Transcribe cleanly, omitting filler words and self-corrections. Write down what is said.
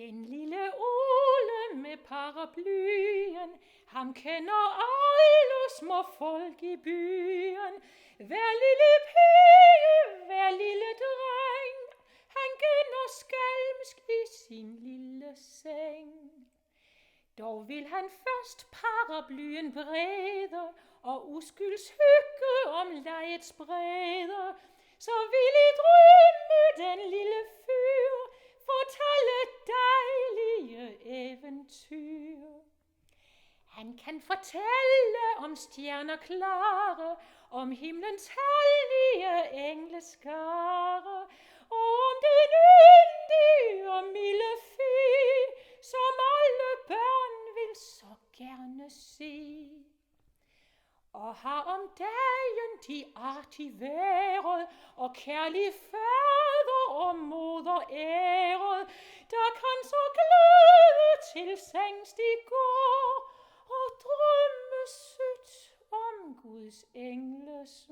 Den lille Ole med paraplyen, ham kender alle små folk i byen. Hver lille pige, hver lille dreng, han kender skalmsk i sin lille seng. Dog vil han først paraplyen brede, og uskyldshygge om legets brede. Så vil I drømme den lille fyr, fortælle dejlige eventyr. Han kan fortælle om stjerner klare, om himlens hellige engleskare, og om den yndige og milde fe, som alle børn vil så gerne se. Og har om dagen de artige været, og kærlig fader og moder æret, der kan så glæde til sengs de går, og drømme sødt om Guds engles